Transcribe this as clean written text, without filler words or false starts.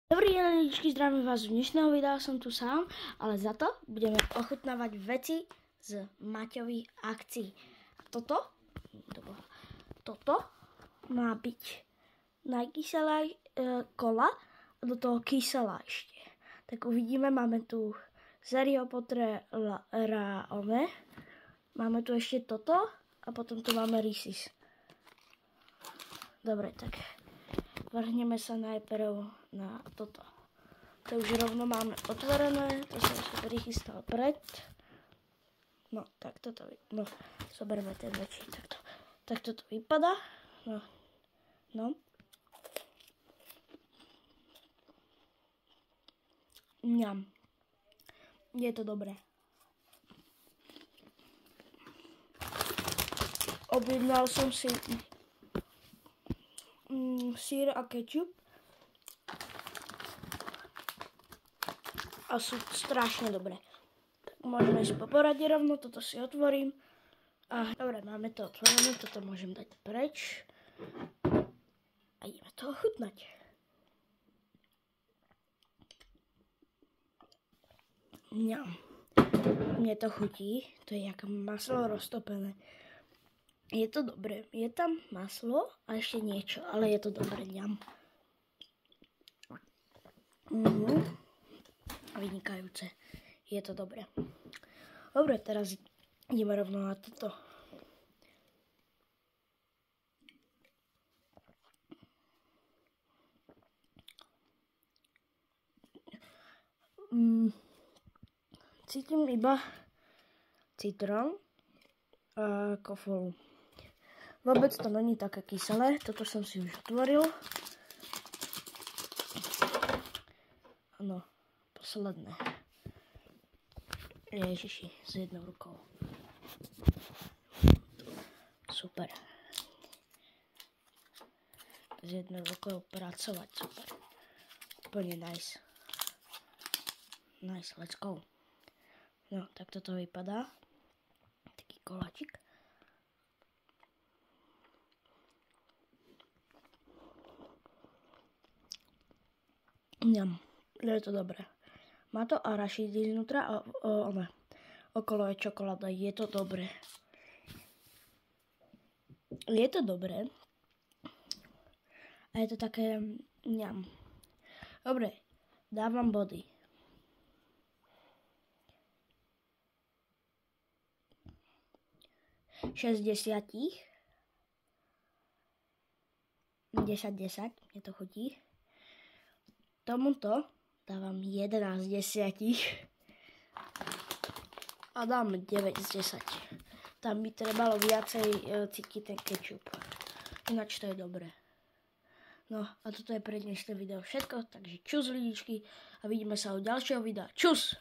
Dobrý deň, lidičky, zdravím vás. Z dnešného videa som tu sám, ale za to budeme ochutnávať veci z Maťových akcií. A toto má byť najkyselá kola a do toho kyselá ešte. Tak uvidíme, máme tu Serio Potre Raone, máme tu ešte toto a potom tu máme Reese's. Dobre, tak vrhneme sa najprv na toto. To už rovno máme otvorené, to som si prichystal pred. No, tak toto, no, zoberme ten väčší, tak toto vypadá. No. Mňam. Je to dobré. Objednal som si sír a kečup a sú strašne dobré. Tak môžeme si po porade rovno, toto si otvorím. A dobre, máme to otvorené, toto môžem dať preč. A ideme to ochutnať. Mne to chutí, to je jak maslo roztopené. Je to dobré, je tam maslo a ešte niečo, ale je to dobré, ňam. Vynikajúce, je to dobré. Dobre, teraz ideme rovno na toto. Cítim iba citrón a kofolu. Vôbec to není také kyselé, toto som si už otvoril. Áno, posledné. Ježiši, s jednou rukou. Super. S jednou rukou pracovať, super. Úplne nice. Nice, let's go. No, tak toto vypadá. Taký koláčik. Je to dobré. Má to arašidy znútra a okolo je čokoláda. Je to dobré. Je to dobré. A je to také ňam. Dobre, dávam body. Šesť 10. 10. Mne to chutí. Tomuto dávam 11 z 10 a dám 9 z 10. Tam by trebalo viacej cítiť ten kečup. Ináč to je dobré. No a toto je pre dnešné video všetko, takže čus lidičky a vidíme sa u ďalšieho videa. Čus!